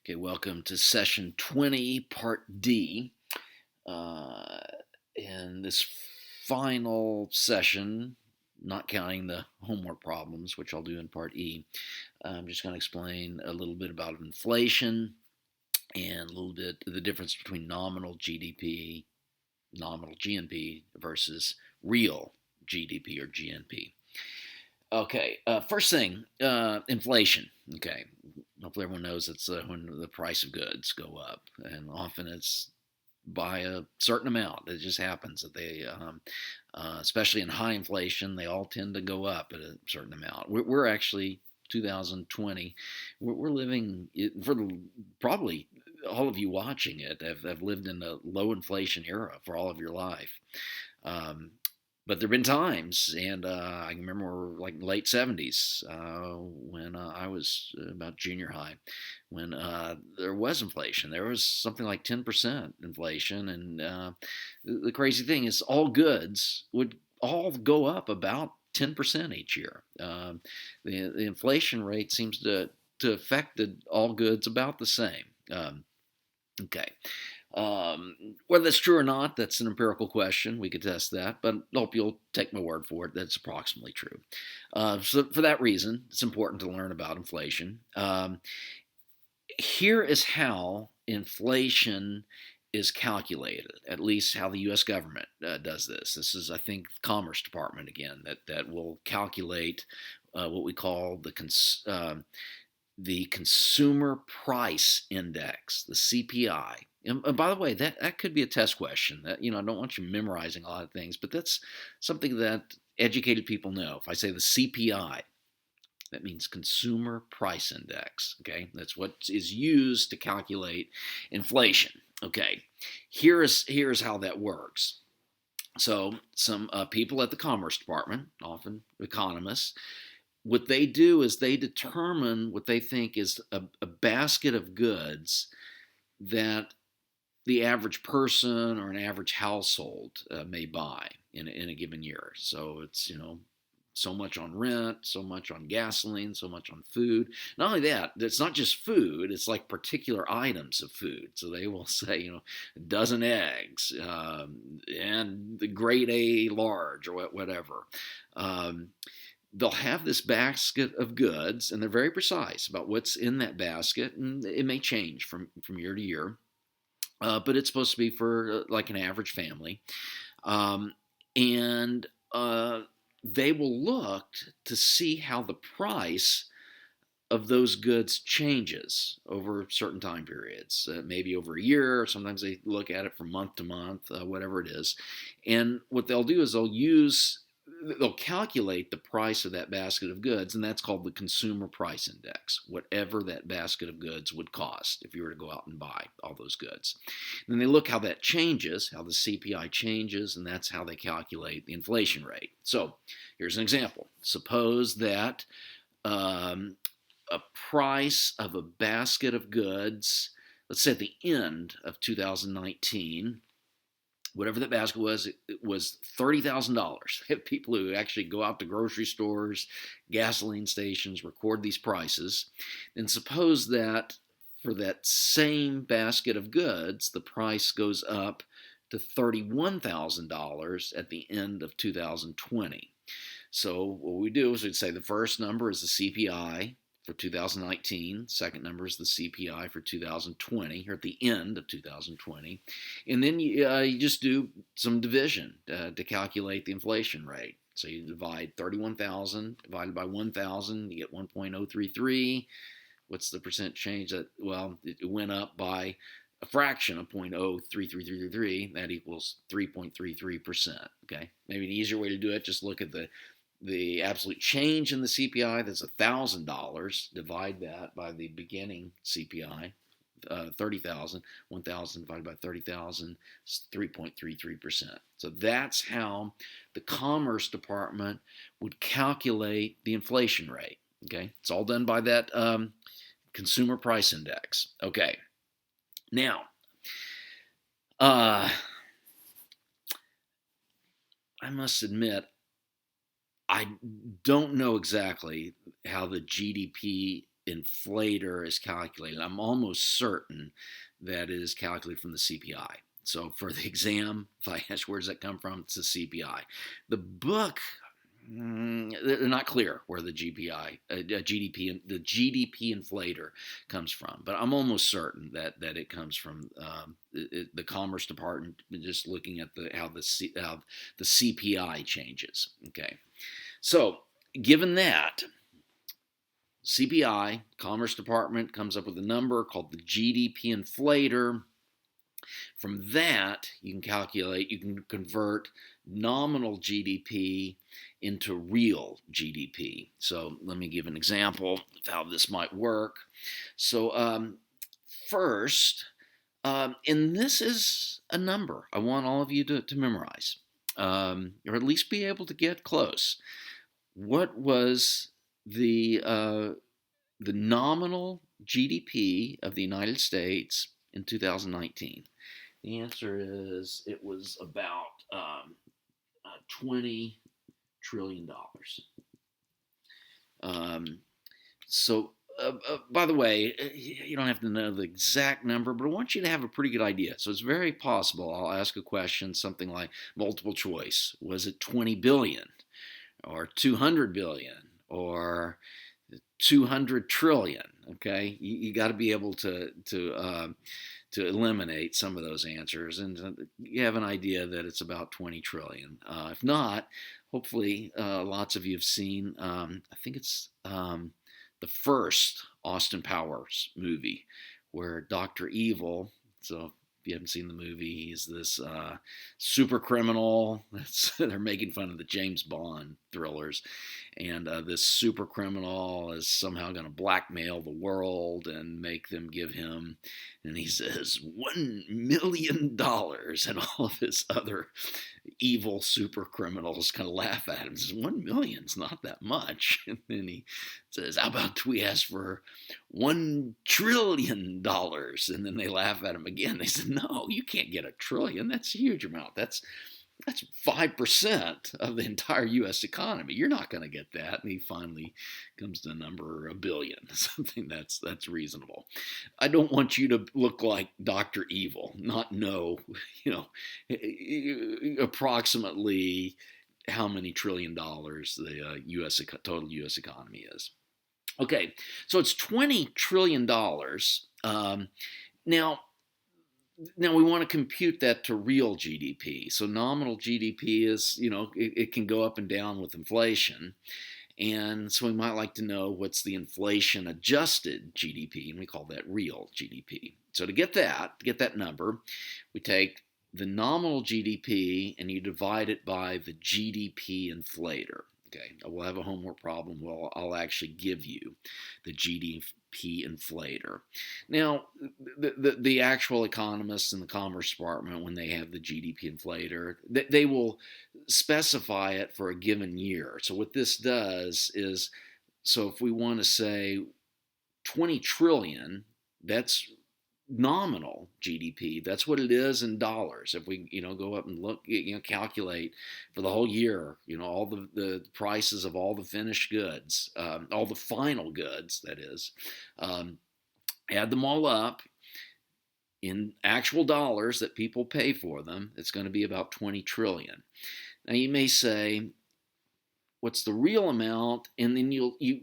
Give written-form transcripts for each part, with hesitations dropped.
Okay, welcome to session 20, part D. Uh, in this final session, not counting the homework problems, which I'll do in part E, I'm just going to explain a little bit about inflation and a little bit the difference between nominal GDP, nominal GNP versus real GDP or GNP. Okay, first thing, inflation. Okay, hopefully everyone knows it's when the price of goods go up, and often it's by a certain amount. It just happens that especially in high inflation, they all tend to go up at a certain amount. We're actually 2020. We're living for probably all of you watching it have lived in a low inflation era for all of your life. Um, but there have been times, and I can remember like late 70s when I was about junior high, when there was inflation. There was something like 10% inflation. And the crazy thing is, all goods would all go up about 10% each year. The inflation rate seems to affect all goods about the same. Okay. Whether that's true or not, that's an empirical question. We could test that, but I hope you'll take my word for it. That's approximately true. So, for that reason, it's important to learn about inflation. Here is how inflation is calculated, at least how the U.S. government does this. This is, I think, the Commerce Department again that will calculate what we call the Consumer Price Index, the CPI. And by the way, that could be a test question. That I don't want you memorizing a lot of things, but that's something that educated people know. If I say the CPI, that means Consumer Price Index. Okay, that's what is used to calculate inflation. Okay, here's how that works. So some people at the Commerce Department, often economists, what they do is they determine what they think is a basket of goods that the average person or an average household may buy in a given year. So it's, so much on rent, so much on gasoline, so much on food. Not only that, it's not just food, it's like particular items of food. So they will say, a dozen eggs and the grade A large or whatever. They'll have this basket of goods, and they're very precise about what's in that basket, and it may change from year to year. But it's supposed to be for like an average family. And they will look to see how the price of those goods changes over certain time periods, maybe over a year, or sometimes they look at it from month to month, whatever it is. And what they'll do is they'll calculate the price of that basket of goods, and that's called the Consumer Price Index, whatever that basket of goods would cost if you were to go out and buy all those goods. And then they look how that changes, how the CPI changes, and that's how they calculate the inflation rate. So here's an example. Suppose that a price of a basket of goods, let's say at the end of 2019, whatever that basket was, it was $30,000. We have people who actually go out to grocery stores, gasoline stations, record these prices. And suppose that for that same basket of goods, the price goes up to $31,000 at the end of 2020. So what we do is we'd say the first number is the CPI for 2019. Second number is the CPI for 2020, or at the end of 2020. And then you just do some division to calculate the inflation rate. So you divide 31,000 divided by 1,000, you get 1.033. What's the percent change? Well, it went up by a fraction of 0.03333. That equals 3.33%. Okay, maybe an easier way to do it, just look at the absolute change in the CPI. That's $1,000. Divide that by the beginning CPI, 30,000. 1,000 divided by 30,000 is 3.33%. So that's how the Commerce Department would calculate the inflation rate. Okay, it's all done by that Consumer Price Index. Okay, now I must admit, I don't know exactly how the GDP inflator is calculated. I'm almost certain that it is calculated from the CPI. So for the exam, if I ask where does that come from, it's the CPI. The book, they're not clear where the GDP, the GDP inflator comes from, but I'm almost certain that it comes from the Commerce Department, just looking at how the CPI changes. Okay, so given that, CPI, Commerce Department comes up with a number called the GDP inflator. From that, you can convert nominal GDP into real GDP. So let me give an example of how this might work. So first, and this is a number I want all of you to memorize, or at least be able to get close. What was the nominal GDP of the United States in 2019? The answer is it was about $20 trillion. So, by the way, you don't have to know the exact number, but I want you to have a pretty good idea. So it's very possible I'll ask a question, something like multiple choice. Was it 20 billion or 200 billion or 200 trillion? Okay, you got to be able to eliminate some of those answers, and you have an idea that it's about 20 trillion. If not, hopefully lots of you have seen, I think it's the first Austen Powers movie, where Dr. Evil, so if you haven't seen the movie, he's this super criminal. They're making fun of the James Bond thrillers. And this super criminal is somehow going to blackmail the world and make them give him, and he says, $1 million. And all of his other evil super criminals kind of laugh at him and says, 1 million's not that much. And then he says, how about we ask for $1 trillion? And then they laugh at him again. They said, no, you can't get $1 trillion. That's a huge amount. That's 5% of the entire U.S. economy. You're not going to get that. And he finally comes to the number $1 billion, something that's reasonable. I don't want you to look like Dr. Evil, not know, approximately how many $1 trillion the total U.S. economy is. Okay, so it's $20 trillion. Now we want to compute that to real GDP. So nominal GDP is, it can go up and down with inflation. And so we might like to know what's the inflation adjusted GDP, and we call that real GDP. So to get that number, we take the nominal GDP and you divide it by the GDP inflator. Okay, we'll have a homework problem. Well, I'll actually give you the GDP inflator. Now, the actual economists in the Commerce Department, when they have the GDP inflator, they will specify it for a given year. So what this does is, so if we want to say 20 trillion, that's nominal GDP. That's what it is in dollars. If we, go up and look, calculate for the whole year, all the prices of all the finished goods, all the final goods, that is, add them all up in actual dollars that people pay for them, it's going to be about 20 trillion. Now you may say, what's the real amount? And then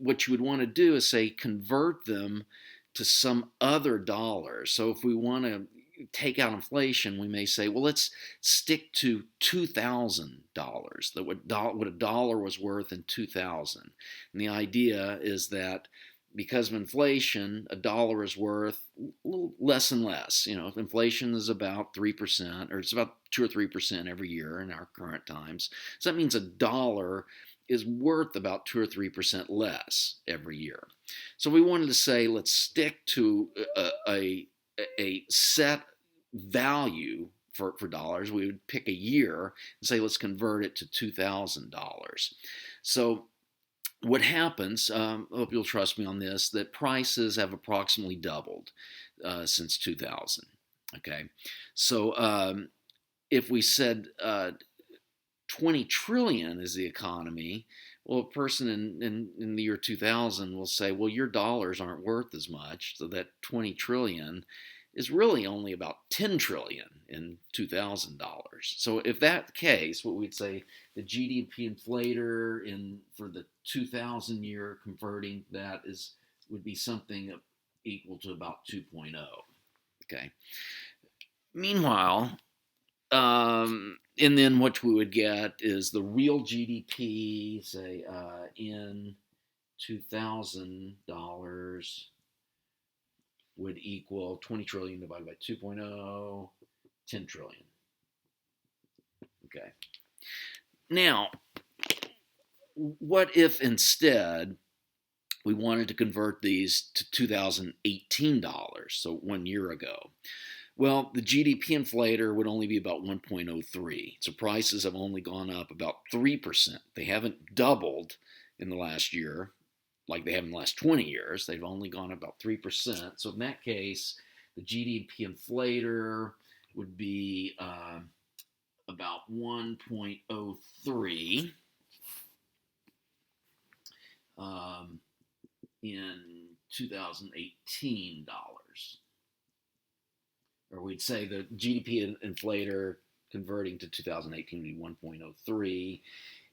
what you would want to do is say, convert them to some other dollar. So if we want to take out inflation, we may say, well, let's stick to $2,000, that what a dollar was worth in 2000. And the idea is that because of inflation, a dollar is worth a little less and less. If inflation is about 3%, or it's about 2 or 3% every year in our current times. So that means a dollar is worth about 2 or 3% less every year. So we wanted to say, let's stick to a set value for dollars. We would pick a year and say, let's convert it to $2,000. So what happens, I hope you'll trust me on this, that prices have approximately doubled since 2000. Okay, so if we said 20 trillion is the economy, Well, a person in the year 2000 will say, well, your dollars aren't worth as much, so that 20 trillion is really only about 10 trillion in $2000. So if that's the case, what we'd say the GDP inflator for the 2000 year converting that would be something equal to about 2.0. Okay. Meanwhile, and then what we would get is the real GDP, say in $2,000 would equal 20 trillion divided by 2.0, 10 trillion. Okay. Now, what if instead we wanted to convert these to 2018 dollars, so 1 year ago? Well, the GDP inflator would only be about 1.03. So prices have only gone up about 3%. They haven't doubled in the last year like they have in the last 20 years. They've only gone up about 3%. So in that case, the GDP inflator would be about 1.03 in 2018 dollars. Or we'd say the GDP inflator converting to 2018 would be 1.03.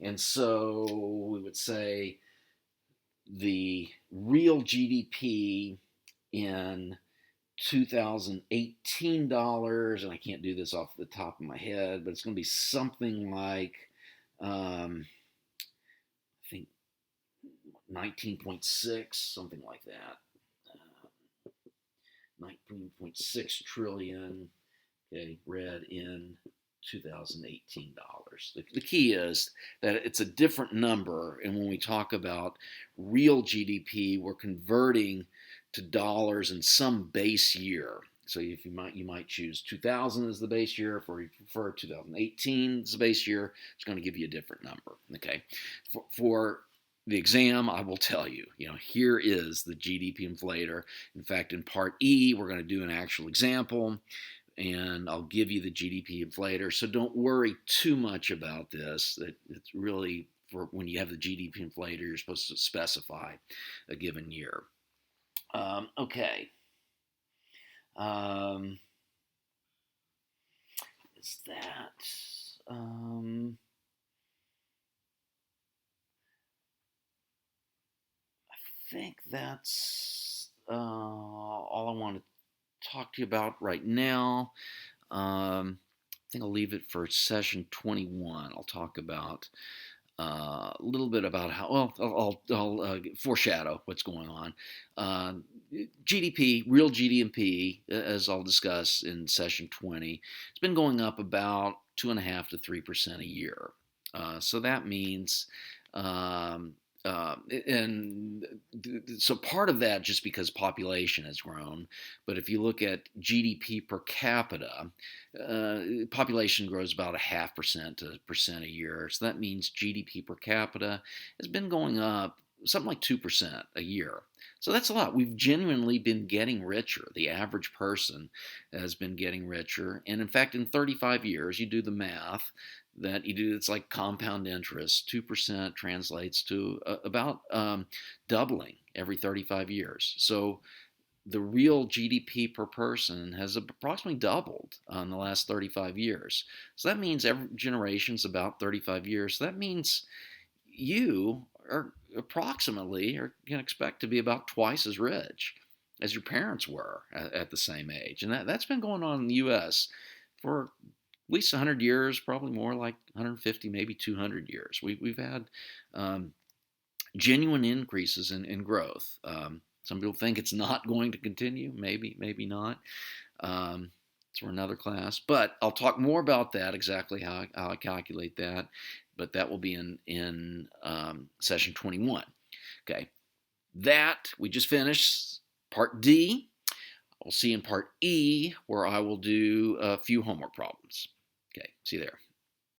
And so we would say the real GDP in 2018 dollars, and I can't do this off the top of my head, but it's going to be something like, I think 19.6, something like that. 19.6 trillion, okay, read in 2018 dollars. The key is that it's a different number, and when we talk about real GDP, we're converting to dollars in some base year. So if you might choose 2000 as the base year. If you prefer 2018 as the base year, it's going to give you a different number. Okay, for the exam, I will tell you, here is the GDP inflator. In fact, in part E, we're going to do an actual example, and I'll give you the GDP inflator. So don't worry too much about this. It's really for when you have the GDP inflator, you're supposed to specify a given year. Okay. Is that? I think that's all I want to talk to you about right now. I think I'll leave it for session 21. I'll talk about a little bit about how, well, I'll foreshadow what's going on. GDP, real GDP, as I'll discuss in session 20, it's been going up about 2.5% to 3% a year. So that means and so part of that just because population has grown, but if you look at GDP per capita, population grows about 0.5% to 1% a year. So that means GDP per capita has been going up something like 2% a year. So that's a lot. We've genuinely been getting richer. The average person has been getting richer. And in fact, in 35 years, you do the math, that you do, it's like compound interest. 2% translates to about doubling every 35 years. So the real GDP per person has approximately doubled in the last 35 years. So that means every generation's about 35 years. So that means you are can expect to be about twice as rich as your parents were at the same age. And that's been going on in the U.S. for at least 100 years, probably more like 150, maybe 200 years. We've had genuine increases in growth. Some people think it's not going to continue. Maybe not. It's for another class. But I'll talk more about that, exactly how I calculate that. But that will be in session 21. Okay. That, we just finished part D. We'll see in part E, where I will do a few homework problems. Okay, see you there.